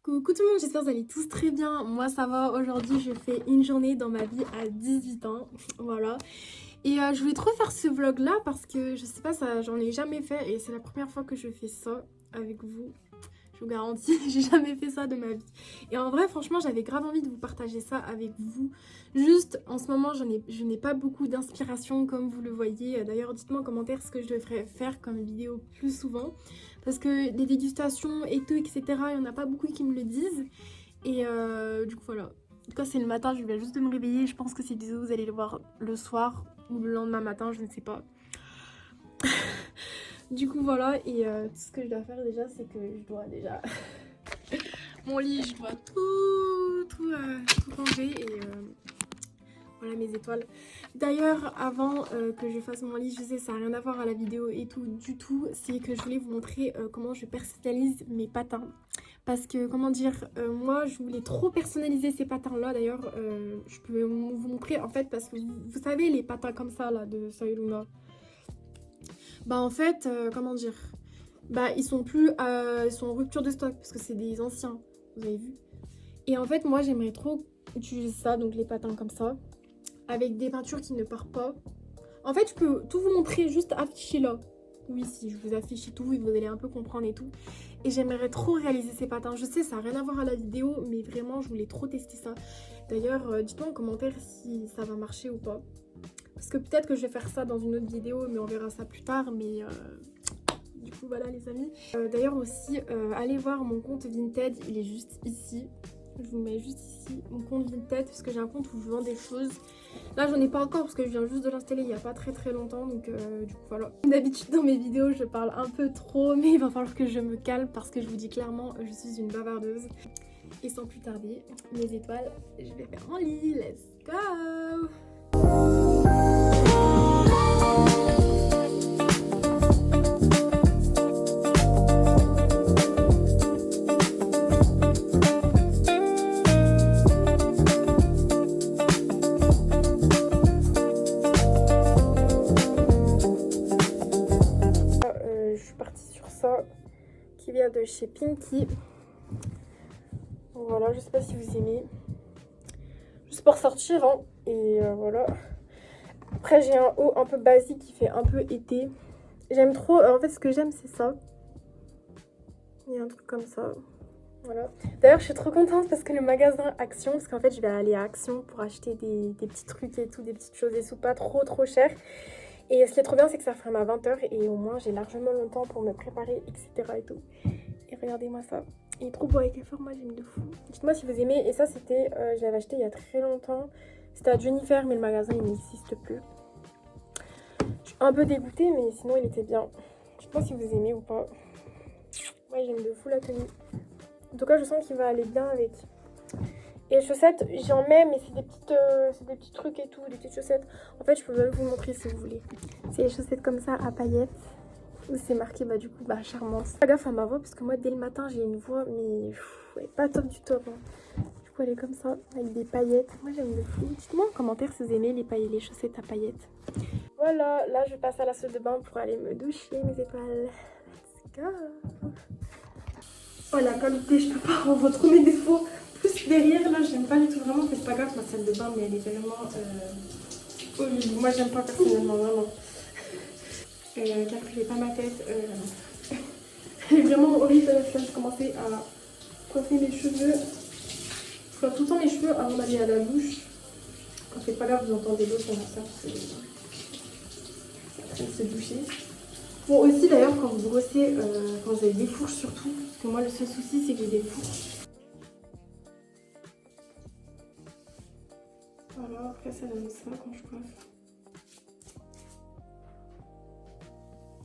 Coucou tout le monde, j'espère que vous allez tous très bien. Moi ça va, aujourd'hui je fais une journée dans ma vie à 18 ans, voilà. Et je voulais trop faire ce vlog là parce que je sais pas, ça j'en ai jamais fait et c'est la première fois que je fais ça avec vous. Je vous garantis, j'ai jamais fait ça de ma vie. Et en vrai, franchement, j'avais grave envie de vous partager ça avec vous. Juste, en ce moment, je n'ai pas beaucoup d'inspiration, comme vous le voyez. D'ailleurs, dites-moi en commentaire ce que je devrais faire comme vidéo plus souvent. Parce que les dégustations et tout, etc., il n'y en a pas beaucoup qui me le disent. Et du coup, voilà. En tout cas, c'est le matin, je viens juste de me réveiller. Je pense que ces vidéos, vous allez les voir le soir ou le lendemain matin, je ne sais pas. Du coup voilà, et tout ce que je dois faire déjà, c'est que je dois déjà mon lit, je dois tout ranger et voilà mes étoiles. D'ailleurs, avant que je fasse mon lit, je sais ça n'a rien à voir à la vidéo et tout du tout, c'est que je voulais vous montrer comment je personnalise mes patins. Parce que comment dire, moi je voulais trop personnaliser ces patins là. D'ailleurs, je peux vous montrer en fait parce que vous savez les patins comme ça là de Soy Luna. Bah en fait, comment dire, bah ils sont plus, ils sont en rupture de stock parce que c'est des anciens, vous avez vu. Et en fait moi j'aimerais trop utiliser ça, donc les patins comme ça, avec des peintures qui ne partent pas. En fait je peux tout vous montrer, juste afficher là. Oui, si je vous affiche tout, vous allez un peu comprendre et tout. Et j'aimerais trop réaliser ces patins. Je sais, ça n'a rien à voir à la vidéo, mais vraiment je voulais trop tester ça. D'ailleurs, dites-moi en commentaire si ça va marcher ou pas. Parce que peut-être que je vais faire ça dans une autre vidéo, mais on verra ça plus tard. Mais du coup, voilà les amis. D'ailleurs aussi, allez voir mon compte Vinted, il est juste ici. Je vous mets juste ici mon compte Vinted parce que j'ai un compte où je vends des choses. Là, j'en ai pas encore parce que je viens juste de l'installer il y a pas très longtemps. Donc du coup, voilà. D'habitude, dans mes vidéos, je parle un peu trop, mais il va falloir que je me calme parce que je vous dis clairement, je suis une bavardeuse. Et sans plus tarder, mes étoiles, je vais faire mon lit. Let's go! Je suis partie sur ça qui vient de chez Pinky. Voilà, je sais pas si vous aimez. Juste pour sortir, hein. Et voilà. Après, j'ai un haut un peu basique qui fait un peu été. J'aime trop. En fait, ce que j'aime, c'est ça. Il y a un truc comme ça. Voilà. D'ailleurs, je suis trop contente parce que le magasin Action, parce qu'en fait, je vais aller à Action pour acheter des petits trucs et tout, des petites choses et tout, pas trop cher. Et ce qui est trop bien, c'est que ça ferme à 20h et au moins, j'ai largement le temps pour me préparer, etc. et tout. Et regardez-moi ça. Il est trop beau avec les formats, j'aime de fou. Dites-moi si vous aimez. Et ça, c'était, je l'avais acheté il y a très longtemps. C'était à Jennifer, mais le magasin, il n'existe plus. Je suis un peu dégoûtée, mais sinon, il était bien. Dites-moi si vous aimez ou pas. Ouais, j'aime de fou la tenue. En tout cas, je sens qu'il va aller bien avec. Et les chaussettes, j'en mets, mais c'est des petits trucs et tout, des petites chaussettes. En fait, je peux même vous montrer si vous voulez. C'est les chaussettes comme ça à paillettes. Où c'est marqué, bah du coup, bah charmante. Fais gaffe à ma voix, parce que moi, dès le matin, j'ai une voix, mais ouais, pas top du top. Hein. Du coup, elle est comme ça, avec des paillettes. Moi, j'aime le fou. Dites-moi en commentaire si vous aimez les chaussettes à paillettes. Voilà, là, je passe à la salle de bain pour aller me doucher, mes étoiles. Let's go! Oh, la qualité, je peux pas, on voit trop mes défauts. Plus derrière, là, j'aime pas du tout. Vraiment, c'est pas grave, ma salle de bain, mais elle est vraiment horrible. Moi, j'aime pas personnellement, vraiment. Calculez pas ma tête. Elle est vraiment horrible. Je viens de commencer à coiffer mes cheveux. Je coiffe tout le temps mes cheveux avant d'aller à la douche. C'est pas grave, vous entendez l'eau sur ma soeur. C'est se doucher. Bon, aussi d'ailleurs, quand vous brossez, quand vous avez des fourches surtout, parce que moi, le seul souci, c'est que j'ai des fourches. Voilà, après, ça donne ça quand je coiffe.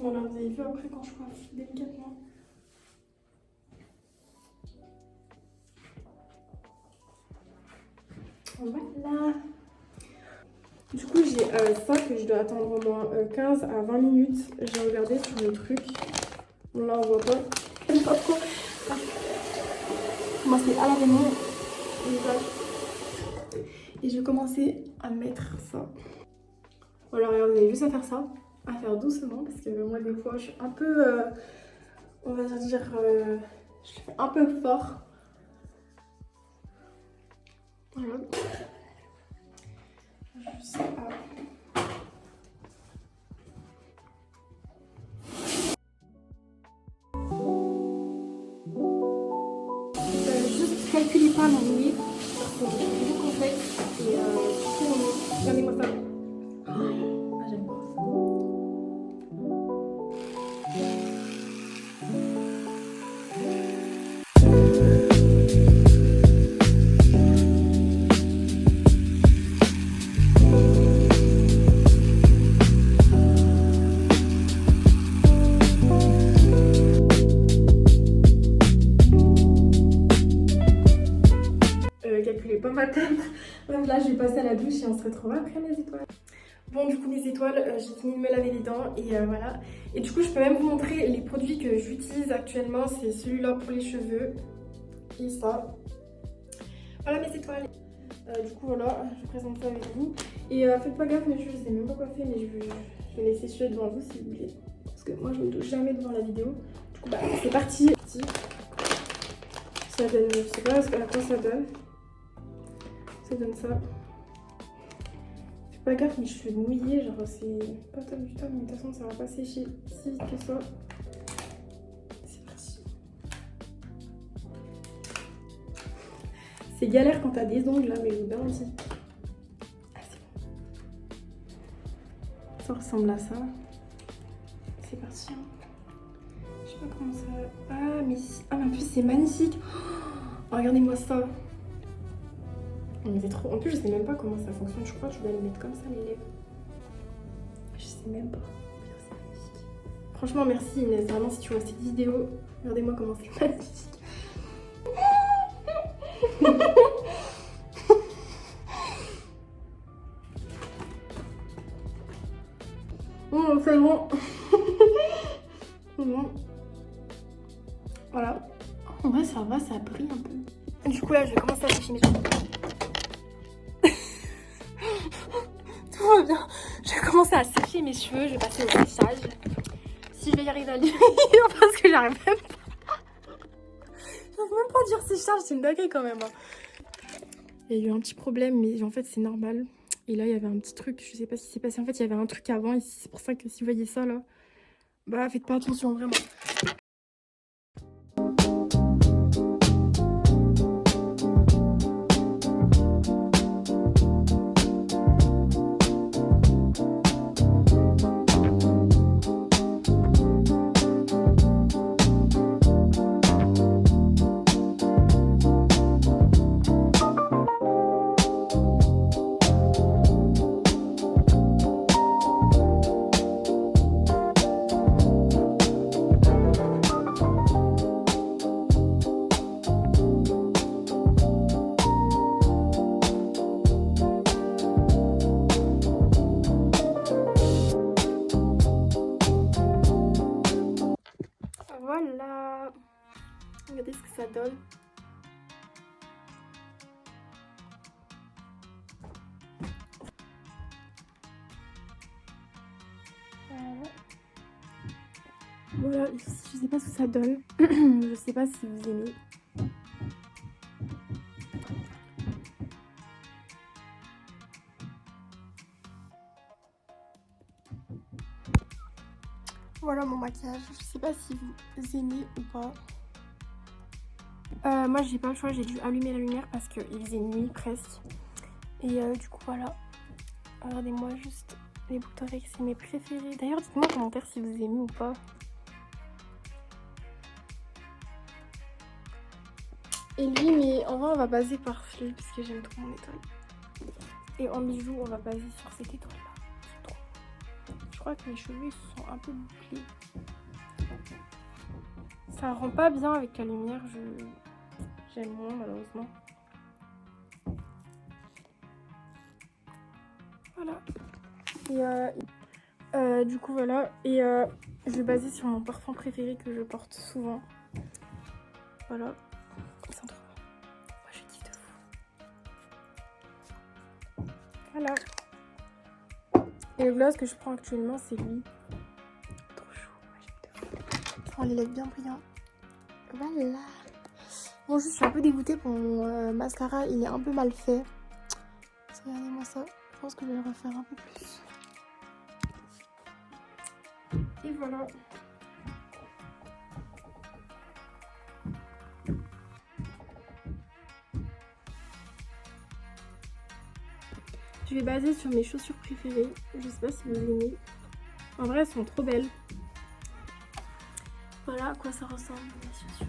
Voilà, vous avez vu après quand je coiffe délicatement. Voilà. Du coup, j'ai ça que je dois attendre au moins 15 à 20 minutes. J'ai regardé sur le truc. Bon, là, on voit pas. J'aime pas trop. Commencer à laver mon visage. Et je vais commencer à mettre ça. Voilà, regardez, vous avez juste à faire ça. À faire doucement parce que moi, des fois, je suis un peu, on va dire, je fais un peu fort. Voilà. Je sais pas. Juste calculez pas mon nez. C'est beaucoup complexe. Et surtout mon nez. Regardez-moi ça. Ah, j'aime pas. Calculez pas ma tête. Même là, je vais passer à la douche et on se retrouve après mes étoiles. Bon, du coup, mes étoiles, j'ai fini de me laver les dents et voilà. Et du coup, je peux même vous montrer les produits que j'utilise actuellement. C'est celui-là pour les cheveux et ça. Voilà mes étoiles. Du coup, voilà, je présente ça avec vous. Et faites pas gaffe, mes cheveux, je sais même pas quoi faire, mais je vais laisser sécher devant vous si vous voulez. Parce que moi, je me touche jamais devant la vidéo. Du coup, bah, c'est parti. Ça donne, je sais pas à quoi ça donne. Ça donne ça. Fais pas gaffe, mes cheveux mouillés, genre c'est pas top du tout, mais de toute façon ça va pas sécher si vite que ça. C'est parti. C'est galère quand t'as des ongles là, mais je vous garantis. Ah, c'est bon. Ça ressemble à ça. C'est parti. Hein. Je sais pas comment ça. Ah, mais en plus c'est magnifique. Oh, regardez-moi ça. Mais c'est trop. En plus, je sais même pas comment ça fonctionne. Je crois que je dois les mettre comme ça, les lèvres. Je sais même pas. C'est magnifique. Franchement, merci Inès. Vraiment, si tu vois cette vidéo, regardez-moi comment c'est magnifique. Oh, c'est bon. C'est bon. Voilà. En vrai, ça va, ça brille un peu. Du coup, là, je vais commencer à sécher mes cheveux. Tout va bien. Je vais commencer à sécher mes cheveux. Je vais passer au séchage. Si je vais y arriver à le dire, parce que j'arrive même pas. J'arrive même pas à dire séchage, c'est une dinguerie quand même. Il y a eu un petit problème, mais en fait, c'est normal. Et là, il y avait un petit truc, je sais pas ce qui s'est passé. En fait, il y avait un truc avant, et c'est pour ça que si vous voyez ça là, bah faites pas attention, vraiment. Voilà. Regardez ce que ça donne. Voilà, je sais pas ce que ça donne. Je sais pas si vous aimez. Voilà mon maquillage. Je sais pas si vous aimez ou pas. Moi j'ai pas le choix, j'ai dû allumer la lumière parce qu'il faisait nuit presque. Et du coup voilà. Regardez-moi juste les boucles d'oreilles, c'est mes préférés. D'ailleurs dites-moi en commentaire si vous aimez ou pas. Et lui, mais en vrai on va baser par flé parce que j'aime trop mon étoile. Et en bijoux on va baser sur cette étoile là. C'est trop. Je crois que mes cheveux ils sont un peu bouclés. Ça rend pas bien avec la lumière, j'aime moins malheureusement. Voilà. Et du coup voilà. Et je vais baser sur mon parfum préféré que je porte souvent. Voilà. Il sent trop bon. Moi je kiffe de fou. Voilà. Et le gloss que je prends actuellement c'est lui. Trop chaud. Moi j'aime de fou. Ça rend les lèvres bien brillants. Voilà. Bon, je suis un peu dégoûtée pour mon mascara, il est un peu mal fait. Regardez-moi ça. Je pense que je vais le refaire un peu plus. Et voilà. Je vais baser sur mes chaussures préférées. Je sais pas si vous aimez. En vrai, elles sont trop belles. Voilà à quoi ça ressemble, mes chaussures.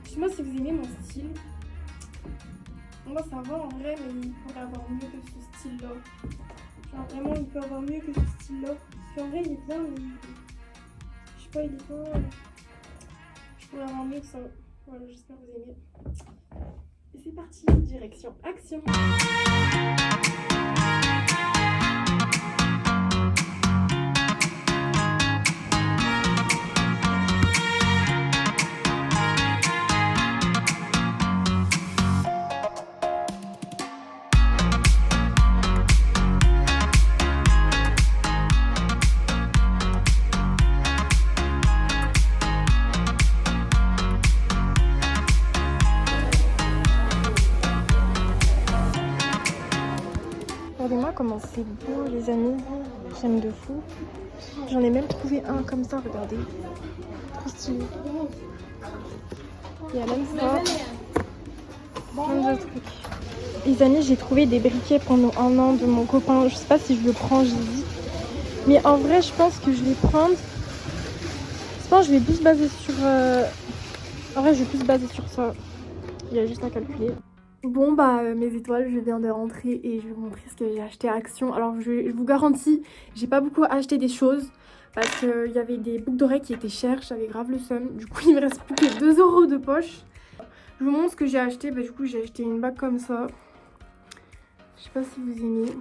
Je sais pas si vous aimez mon style. Moi, ça va en vrai, mais il pourrait avoir mieux que ce style-là. Genre, vraiment, il peut avoir mieux que ce style-là. Parce qu'en vrai, il est bien, mais je sais pas, il est pas. Je pourrais avoir mieux que ça. Voilà, j'espère que vous aimez. Et c'est parti, direction action. Regardez-moi comment c'est beau, les amis. J'aime de fou. J'en ai même trouvé un comme ça, regardez. Trop stylé. Il y a même ça. Plein de trucs. Les amis, j'ai trouvé des briquets pendant 1 an de mon copain. Je sais pas si je le prends, j'hésite. Mais en vrai, je pense que je vais prendre. Je pense que je vais plus baser sur. En vrai, je vais plus baser sur ça. Il y a juste à calculer. Bon bah mes étoiles, je viens de rentrer et je vais vous montrer ce que j'ai acheté à Action. Alors je vous garantis, j'ai pas beaucoup acheté des choses parce qu'il y avait des boucles d'oreilles qui étaient chères, j'avais grave le seum. Du coup il me reste plus que 2 € de poche. Je vous montre ce que j'ai acheté, bah du coup j'ai acheté une bague comme ça. Je sais pas si vous aimez.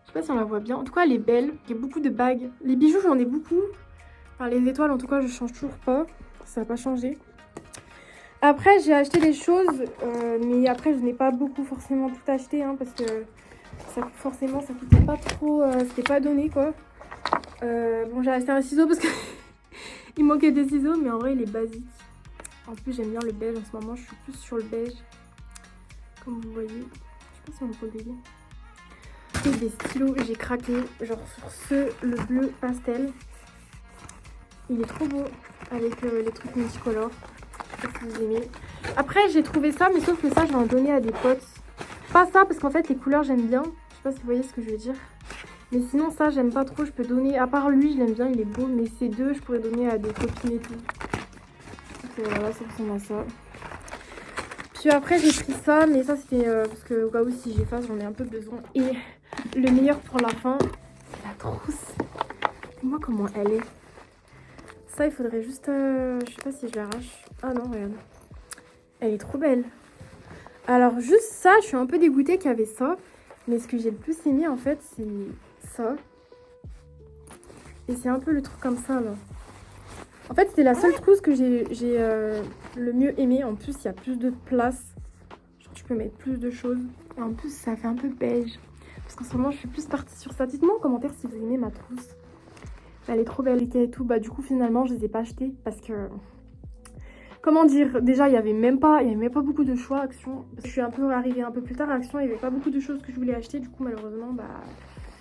Je sais pas si on la voit bien, en tout cas elle est belle, il y a beaucoup de bagues. Les bijoux j'en ai beaucoup, enfin les étoiles en tout cas je change toujours pas, ça n'a pas changé. Après j'ai acheté des choses, mais après je n'ai pas beaucoup forcément tout acheté hein, parce que ça coûtait pas trop, c'était pas donné quoi. Bon j'ai acheté un ciseau parce que il manquait des ciseaux, mais en vrai il est basique. En plus j'aime bien le beige en ce moment, je suis plus sur le beige. Comme vous voyez, je sais pas si on peut le voir. Et des stylos, j'ai craqué, genre sur le bleu pastel. Il est trop beau avec les trucs multicolores. Si vous aimez. Après j'ai trouvé ça, mais sauf que ça je vais en donner à des potes. Pas ça parce qu'en fait les couleurs j'aime bien. Je sais pas si vous voyez ce que je veux dire. Mais sinon ça j'aime pas trop, je peux donner. À part lui je l'aime bien, il est beau. Mais ces deux je pourrais donner à des copines et tout. Donc voilà, ça ressemble à ça. Puis après j'ai pris ça, mais ça c'était parce que au cas où si j'efface j'en ai un peu besoin. Et le meilleur pour la fin, c'est la trousse. Dis-moi comment elle est. Ça il faudrait juste... je sais pas si je l'arrache. Ah non regarde. Elle est trop belle. Alors juste ça, je suis un peu dégoûtée qu'il y avait ça. Mais ce que j'ai le plus aimé en fait, c'est ça. Et c'est un peu le truc comme ça là. En fait, c'était la seule trousse que j'ai le mieux aimé. En plus, il y a plus de place. Genre, tu peux mettre plus de choses. Et en plus, ça fait un peu beige. Parce qu'en ce moment, je suis plus partie sur ça. Dites-moi en commentaire si vous aimez ma trousse. Elle est trop belle et tout. Bah du coup, finalement, je les ai pas achetées parce que... Comment dire, déjà il y avait même pas beaucoup de choix à Action. Je suis un peu arrivée un peu plus tard à Action, il n'y avait pas beaucoup de choses que je voulais acheter. Du coup malheureusement bah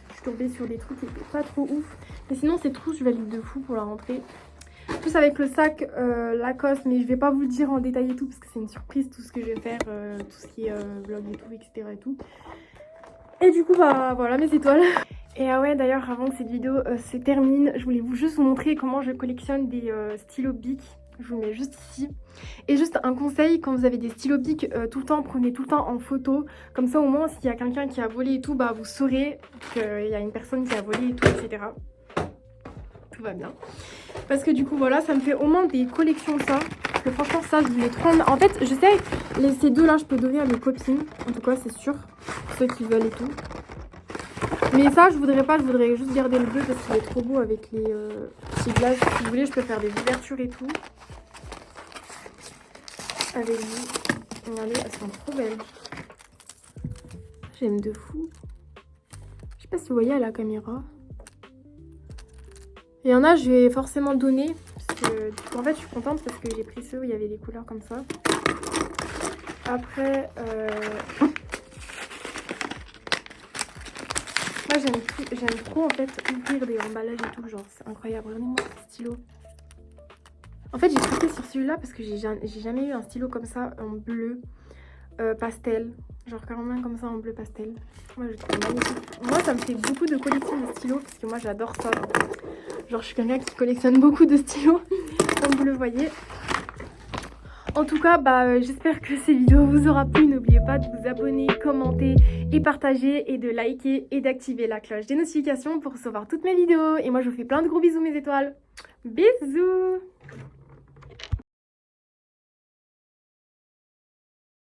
je suis tombée sur des trucs qui étaient pas trop ouf. Mais sinon cette trousse je valide de fou pour la rentrée. Plus avec le sac Lacoste, mais je vais pas vous le dire en détail et tout parce que c'est une surprise tout ce que je vais faire, tout ce qui est vlog et tout, etc. et tout. Et du coup bah voilà mes étoiles. Et ah ouais d'ailleurs avant que cette vidéo se termine, je voulais juste vous montrer comment je collectionne des stylos Bic. Je vous le mets juste ici. Et juste un conseil, quand vous avez des stylos Bic tout le temps, prenez tout le temps en photo. Comme ça au moins s'il y a quelqu'un qui a volé et tout, bah vous saurez qu'il y a une personne qui a volé et tout, etc. Tout va bien. Parce que du coup voilà, ça me fait au moins des collections ça. Parce que franchement ça je voulais trop... En fait je sais, ces deux là je peux donner à mes copines. En tout cas c'est sûr. Ceux qui veulent et tout. Mais ça je voudrais pas, je voudrais juste garder le bleu parce qu'il est trop beau avec les petits glaces. Si vous voulez je peux faire des ouvertures et tout. Avec lui. Regardez, elles sont trop belles. J'aime de fou. Je sais pas si vous voyez à la caméra. Il y en a, je vais forcément donner. en fait je suis contente parce que j'ai pris ceux où il y avait des couleurs comme ça. Après moi j'aime trop en fait ouvrir des emballages et tout, genre c'est incroyable. Regardez-moi ce stylo. En fait j'ai cliqué sur celui-là parce que j'ai jamais eu un stylo comme ça en bleu pastel. Genre carrément comme ça en bleu pastel. Moi je trouve magnifique. Moi ça me fait beaucoup de collection de stylos parce que moi j'adore ça. Genre je suis quelqu'un qui collectionne beaucoup de stylos comme vous le voyez. En tout cas j'espère que ces vidéos vous aura plu. N'oubliez pas de vous abonner, commenter et partager et de liker et d'activer la cloche des notifications pour recevoir toutes mes vidéos. Et moi je vous fais plein de gros bisous mes étoiles. Bisous.